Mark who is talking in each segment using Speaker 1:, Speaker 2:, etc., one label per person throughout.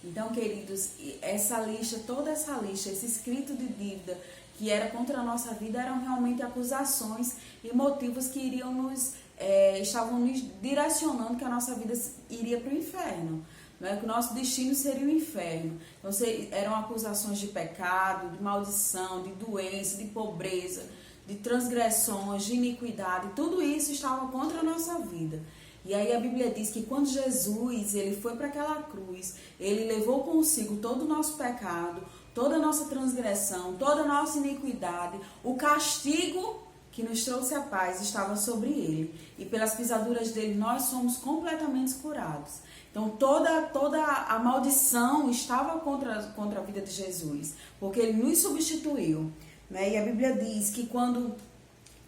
Speaker 1: Então, queridos, essa lixa, toda essa lixa, esse escrito de dívida que era contra a nossa vida, eram realmente acusações e motivos que estavam nos direcionando que a nossa vida iria para o inferno, né? Que o nosso destino seria o inferno. Então, eram acusações de pecado, de maldição, de doença, de pobreza, de transgressões, de iniquidade. Tudo isso estava contra a nossa vida. E aí a Bíblia diz que quando Jesus ele foi para aquela cruz, ele levou consigo todo o nosso pecado, toda a nossa transgressão, toda a nossa iniquidade, o castigo que nos trouxe a paz estava sobre ele. E pelas pisaduras dele nós somos completamente curados. Então toda a maldição estava contra a vida de Jesus, porque ele nos substituiu, né? E a Bíblia diz que quando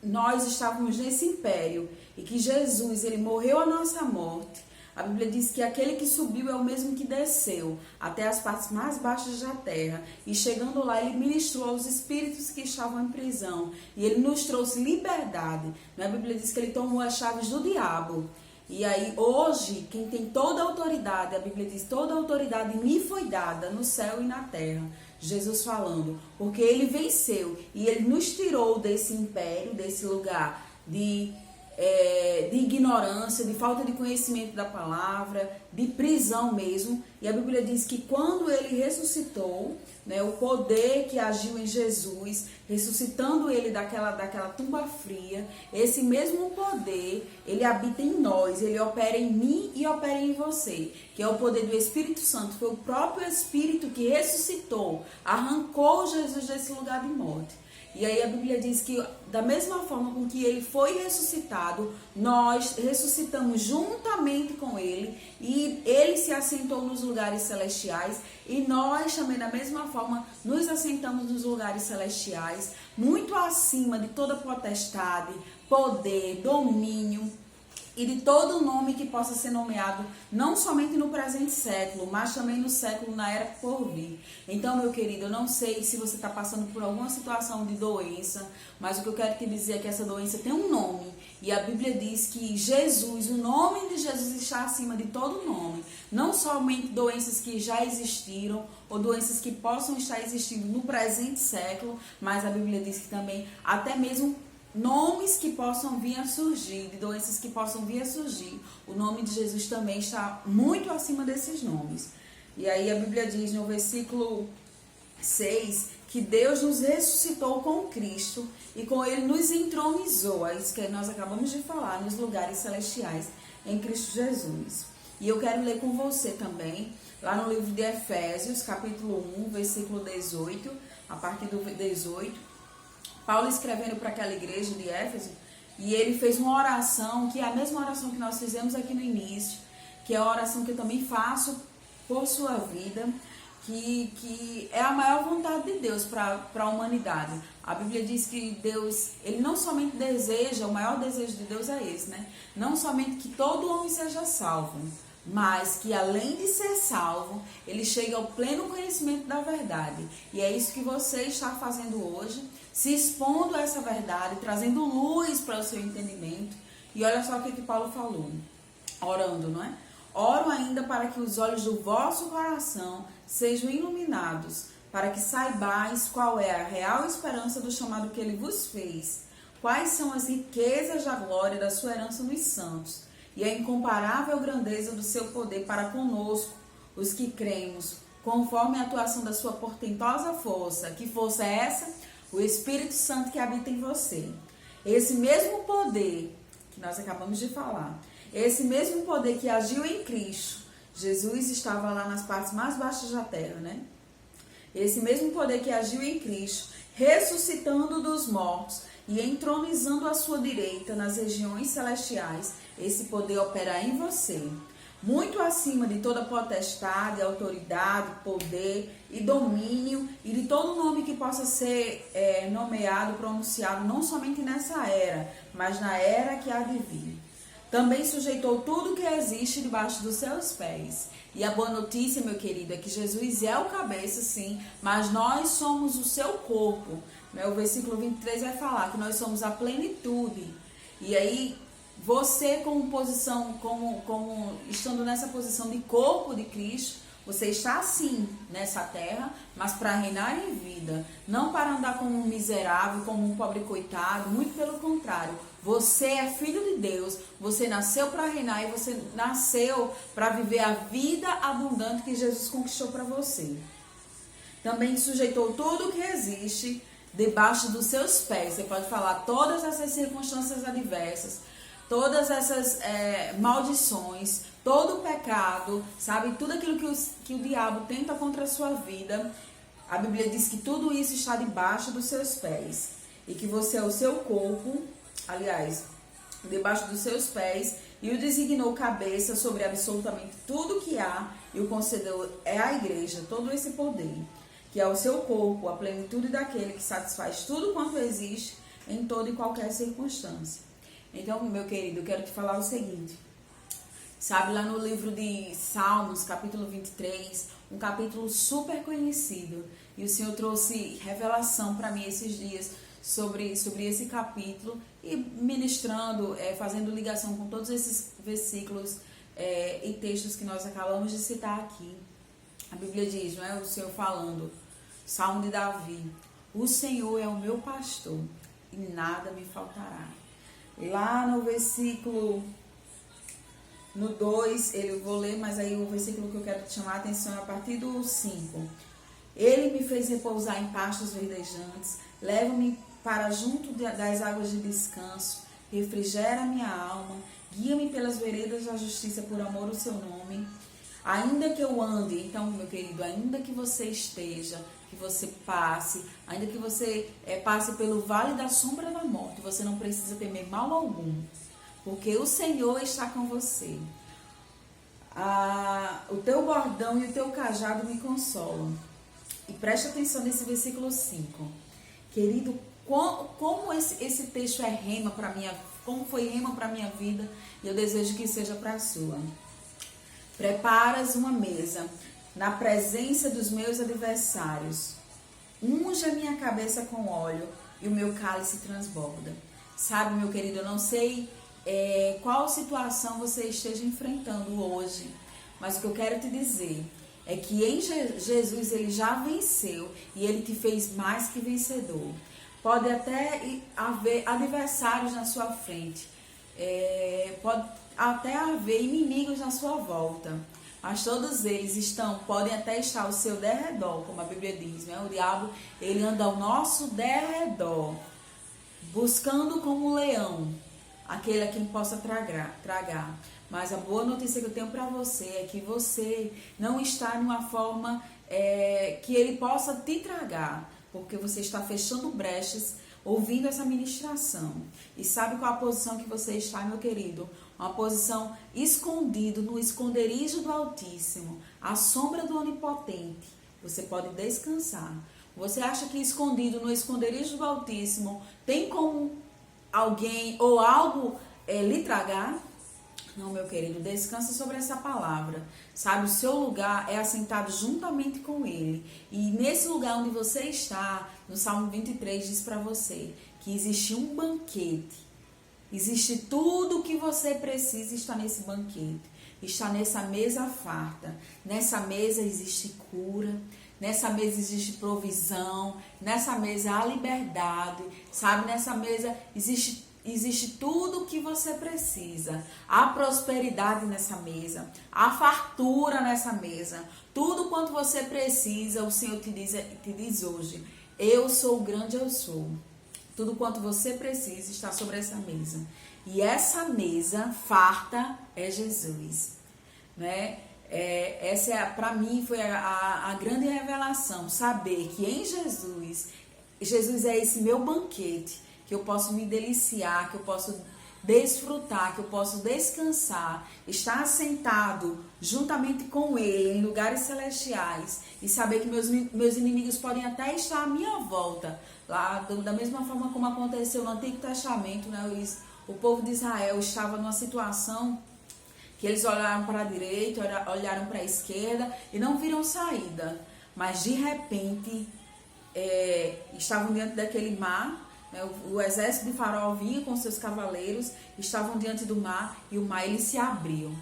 Speaker 1: nós estávamos nesse império e que Jesus ele morreu a nossa morte, a Bíblia diz que aquele que subiu é o mesmo que desceu até as partes mais baixas da terra, e chegando lá ele ministrou aos espíritos que estavam em prisão e ele nos trouxe liberdade, né? A Bíblia diz que ele tomou as chaves do diabo. E aí hoje quem tem toda a autoridade, a Bíblia diz, toda a autoridade me foi dada no céu e na terra. Jesus falando, porque ele venceu e ele nos tirou desse império, desse lugar de ignorância, de falta de conhecimento da palavra, de prisão mesmo. E a Bíblia diz que quando ele ressuscitou, né, o poder que agiu em Jesus, ressuscitando ele daquela tumba fria, esse mesmo poder, ele habita em nós, ele opera em mim e opera em você, que é o poder do Espírito Santo. Foi o próprio Espírito que ressuscitou, arrancou Jesus desse lugar de morte. E aí a Bíblia diz que da mesma forma com que ele foi ressuscitado, nós ressuscitamos juntamente com ele, e ele se assentou nos lugares celestiais, e nós também da mesma forma nos assentamos nos lugares celestiais, muito acima de toda potestade, poder, domínio e de todo nome que possa ser nomeado, não somente no presente século, mas também no século, na era por vir. Então, meu querido, eu não sei se você está passando por alguma situação de doença, mas o que eu quero te dizer é que essa doença tem um nome. E a Bíblia diz que Jesus, o nome de Jesus está acima de todo nome. Não somente doenças que já existiram ou doenças que possam estar existindo no presente século, mas a Bíblia diz que também até mesmo nomes que possam vir a surgir, de doenças que possam vir a surgir. O nome de Jesus também está muito acima desses nomes. E aí a Bíblia diz no versículo 6 que Deus nos ressuscitou com Cristo e com ele nos entronizou, é isso que nós acabamos de falar, nos lugares celestiais em Cristo Jesus. E eu quero ler com você também, lá no livro de Efésios, capítulo 1, versículo 18, a partir do 18, Paulo escrevendo para aquela igreja de Éfeso, e ele fez uma oração, que é a mesma oração que nós fizemos aqui no início, que é a oração que eu também faço por sua vida, que é a maior vontade de Deus para a humanidade. A Bíblia diz que Deus, ele não somente deseja, o maior desejo de Deus é esse, né? Não somente que todo homem seja salvo, mas que além de ser salvo, ele chegue ao pleno conhecimento da verdade. E é isso que você está fazendo hoje, se expondo a essa verdade, trazendo luz para o seu entendimento. E olha só o que Paulo falou, orando, não é? Oro ainda para que os olhos do vosso coração sejam iluminados, para que saibais qual é a real esperança do chamado que ele vos fez, quais são as riquezas da glória da sua herança nos santos, e a incomparável grandeza do seu poder para conosco, os que cremos, conforme a atuação da sua portentosa força. Que força é essa? O Espírito Santo que habita em você. Esse mesmo poder que nós acabamos de falar, esse mesmo poder que agiu em Cristo, Jesus estava lá nas partes mais baixas da terra, né? Esse mesmo poder que agiu em Cristo, ressuscitando dos mortos e entronizando à sua direita nas regiões celestiais, esse poder opera em você, muito acima de toda potestade, autoridade, poder e domínio, e de todo nome que possa ser nomeado, pronunciado, não somente nessa era, mas na era que há de vir. Também sujeitou tudo que existe debaixo dos seus pés. E a boa notícia, meu querido, é que Jesus é o cabeça, sim, mas nós somos o seu corpo. O versículo 23 vai falar que nós somos a plenitude. E aí, você como estando nessa posição de corpo de Cristo, Você está sim nessa terra, mas para reinar em vida, não para andar como um miserável, como um pobre coitado, muito pelo contrário. Você é filho de Deus, você nasceu para reinar e você nasceu para viver a vida abundante que Jesus conquistou para você. Também sujeitou tudo o que existe debaixo dos seus pés. Você pode falar todas essas circunstâncias adversas, todas essas maldições, todo o pecado, sabe? Tudo aquilo que o diabo tenta contra a sua vida. A Bíblia diz que tudo isso está debaixo dos seus pés. E que você é o seu corpo, aliás, debaixo dos seus pés. E o designou cabeça sobre absolutamente tudo que há. E o concedeu é a igreja, todo esse poder. Que é o seu corpo, a plenitude daquele que satisfaz tudo quanto existe em toda e qualquer circunstância. Então, meu querido, eu quero te falar o seguinte. Sabe, lá no livro de Salmos, capítulo 23, um capítulo super conhecido. E o Senhor trouxe revelação para mim esses dias sobre esse capítulo. E ministrando, fazendo ligação com todos esses versículos e textos que nós acabamos de citar aqui. A Bíblia diz, não é? O Senhor falando, Salmo de Davi. O Senhor é o meu pastor e nada me faltará. Lá no versículo, no 2, eu vou ler, mas aí o versículo que eu quero te chamar a atenção é a partir do 5. Ele me fez repousar em pastos verdejantes, leva-me para junto das águas de descanso, refrigera minha alma, guia-me pelas veredas da justiça por amor ao seu nome. Ainda que eu ande, então, meu querido, ainda que você esteja, que você passe, ainda que você passe pelo vale da sombra da morte, você não precisa temer mal algum, porque o Senhor está com você. O teu bordão e o teu cajado me consolam. E preste atenção nesse versículo 5. Querido, como esse texto é rema para minha, como foi rema para minha vida, e eu desejo que seja para a sua. Preparas uma mesa na presença dos meus adversários. Unge a minha cabeça com óleo e o meu cálice transborda. Sabe, meu querido, eu não sei qual situação você esteja enfrentando hoje, mas o que eu quero te dizer é que em Jesus ele já venceu e ele te fez mais que vencedor. Pode até haver adversários na sua frente, pode até haver inimigos na sua volta, mas todos eles podem até estar ao seu derredor, como a Bíblia diz, né? O diabo, ele anda ao nosso derredor, buscando como um leão, aquele a quem possa tragar. Mas a boa notícia que eu tenho para você é que você não está numa forma que ele possa te tragar, porque você está fechando brechas, ouvindo essa ministração. E sabe qual a posição que você está, meu querido? Uma posição escondido no esconderijo do Altíssimo, à sombra do Onipotente. Você pode descansar. Você acha que escondido no esconderijo do Altíssimo tem como alguém ou algo lhe tragar? Não, meu querido, descansa sobre essa palavra. Sabe, o seu lugar é assentado juntamente com ele. E nesse lugar onde você está, no Salmo 23 diz para você que existe um banquete. Existe tudo o que você precisa está nesse banquete. Está nessa mesa farta. Nessa mesa existe cura. Nessa mesa existe provisão. Nessa mesa há liberdade. Sabe, nessa mesa existe tudo o que você precisa. Há prosperidade nessa mesa. Há fartura nessa mesa. Tudo quanto você precisa, o Senhor te diz hoje. Eu sou o grande eu sou. Tudo quanto você precisa está sobre essa mesa. E essa mesa farta é Jesus. Né? Essa para mim foi a grande revelação. Saber que em Jesus é esse meu banquete. Que eu posso me deliciar, que eu posso desfrutar, que eu posso descansar, estar assentado juntamente com Ele em lugares celestiais e saber que meus inimigos podem até estar à minha volta, lá da mesma forma como aconteceu no Antigo Testamento, né? O povo de Israel estava numa situação que eles olharam para a direita, olharam para a esquerda e não viram saída, mas de repente estavam diante daquele mar. O exército de Faraó vinha com seus cavaleiros, estavam diante do mar e o mar ele se abriu.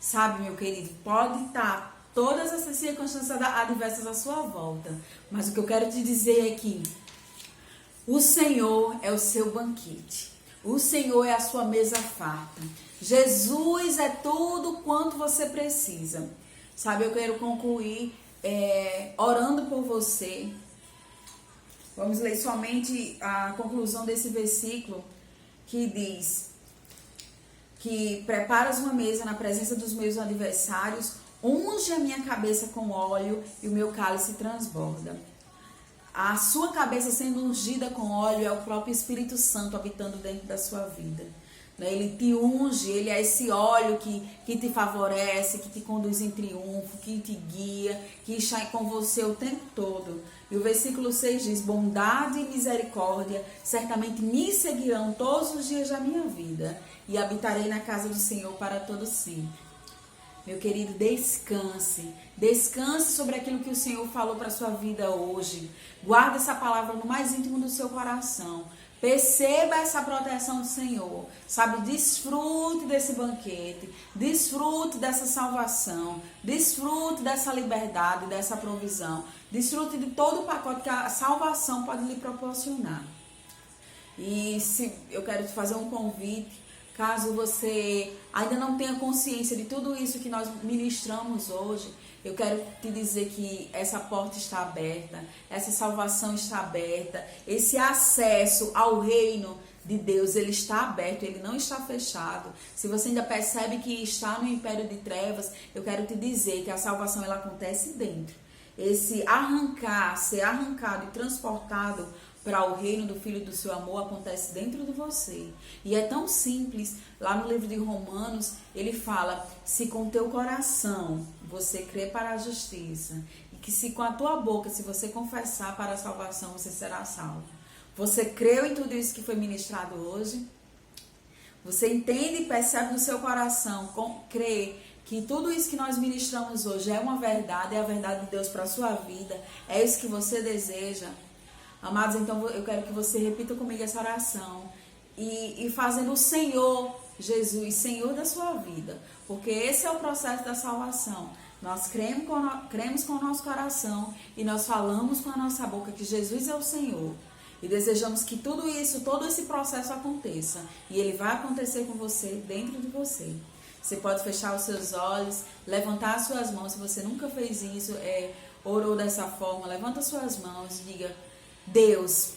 Speaker 1: Sabe, meu querido, pode estar todas essas circunstâncias adversas à sua volta. Mas o que eu quero te dizer é que o Senhor é o seu banquete. O Senhor é a sua mesa farta. Jesus é tudo quanto você precisa. Sabe, eu quero concluir orando por você. Vamos ler somente a conclusão desse versículo que diz que preparas uma mesa na presença dos meus adversários, unge a minha cabeça com óleo e o meu cálice transborda. A sua cabeça sendo ungida com óleo é o próprio Espírito Santo habitando dentro da sua vida. Ele te unge, ele é esse óleo que te favorece, que te conduz em triunfo, que te guia, que está com você o tempo todo. E o versículo 6 diz: bondade e misericórdia certamente me seguirão todos os dias da minha vida, e habitarei na casa do Senhor para todo sempre. Meu querido, descanse. Descanse sobre aquilo que o Senhor falou para a sua vida hoje. Guarde essa palavra no mais íntimo do seu coração. Perceba essa proteção do Senhor. Sabe, desfrute desse banquete. Desfrute dessa salvação. Desfrute dessa liberdade, dessa provisão. Desfrute de todo o pacote que a salvação pode lhe proporcionar. E eu quero te fazer um convite. Caso você ainda não tenha consciência de tudo isso que nós ministramos hoje, eu quero te dizer que essa porta está aberta, essa salvação está aberta, esse acesso ao reino de Deus, ele está aberto, ele não está fechado. Se você ainda percebe que está no império de trevas, eu quero te dizer que a salvação ela acontece dentro. Esse ser arrancado e transportado para o reino do Filho do seu amor acontece dentro de você. E é tão simples. Lá no livro de Romanos, ele fala: se com teu coração você crê para a justiça, e que se com a tua boca, se você confessar para a salvação, você será salvo. Você creu em tudo isso que foi ministrado hoje? Você entende e percebe no seu coração, crê que tudo isso que nós ministramos hoje é uma verdade, é a verdade de Deus para a sua vida, é isso que você deseja? Amados, então eu quero que você repita comigo essa oração e fazendo o Senhor Jesus, Senhor da sua vida, porque esse é o processo da salvação. Nós cremos com o nosso coração e nós falamos com a nossa boca que Jesus é o Senhor. E desejamos que tudo isso, todo esse processo aconteça. E ele vai acontecer com você, dentro de você. Você pode fechar os seus olhos, levantar as suas mãos. Se você nunca fez isso, orou dessa forma, levanta as suas mãos e diga: Deus,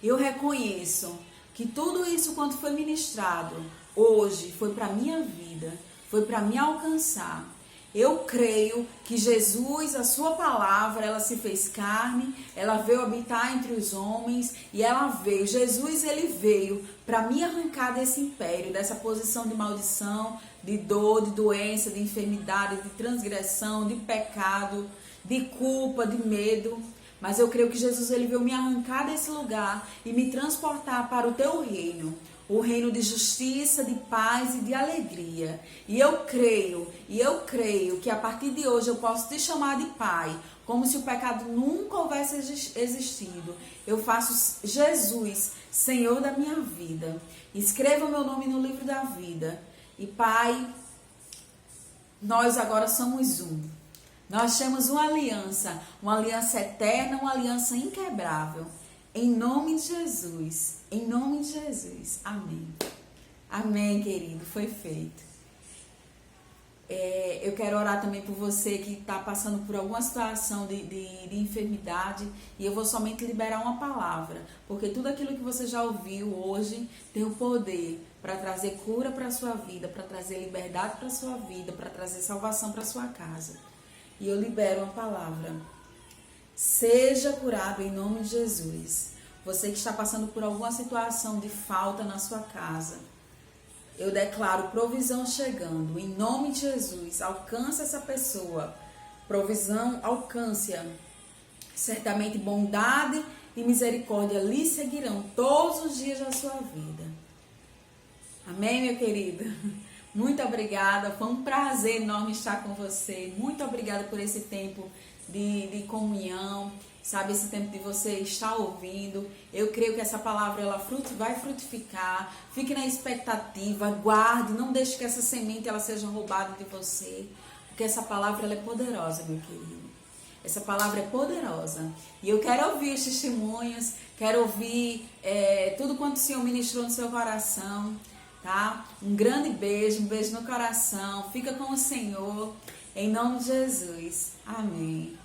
Speaker 1: eu reconheço que tudo isso quanto foi ministrado hoje foi para minha vida, foi para me alcançar. Eu creio que Jesus, a sua palavra, ela se fez carne, ela veio habitar entre os homens e ela veio. Jesus, ele veio para me arrancar desse império, dessa posição de maldição, de dor, de doença, de enfermidade, de transgressão, de pecado, de culpa, de medo. Mas eu creio que Jesus ele veio me arrancar desse lugar e me transportar para o teu reino. O reino de justiça, de paz e de alegria. E eu creio que a partir de hoje eu posso te chamar de Pai, como se o pecado nunca houvesse existido. Eu faço Jesus, Senhor da minha vida. Escreva o meu nome no livro da vida. E Pai, nós agora somos um. Nós temos uma aliança eterna, uma aliança inquebrável. Em nome de Jesus, amém. Amém, querido, foi feito. Eu quero orar também por você que está passando por alguma situação de enfermidade, e eu vou somente liberar uma palavra, porque tudo aquilo que você já ouviu hoje tem o poder para trazer cura para a sua vida, para trazer liberdade para a sua vida, para trazer salvação para a sua casa. E eu libero uma palavra. Seja curado em nome de Jesus. Você que está passando por alguma situação de falta na sua casa, eu declaro provisão chegando. Em nome de Jesus, alcance essa pessoa. Provisão, alcance-a. Certamente bondade e misericórdia lhe seguirão todos os dias da sua vida. Amém, minha querida? Muito obrigada, foi um prazer enorme estar com você. Muito obrigada por esse tempo de comunhão, sabe, esse tempo de você estar ouvindo. Eu creio que essa palavra ela vai frutificar. Fique na expectativa, guarde, não deixe que essa semente ela seja roubada de você. porque essa palavra ela é poderosa, meu querido. Essa palavra é poderosa. E eu quero ouvir os testemunhos, quero ouvir tudo quanto o Senhor ministrou no seu coração, tá? Um grande beijo, um beijo no coração. Fica com o Senhor, em nome de Jesus. Amém.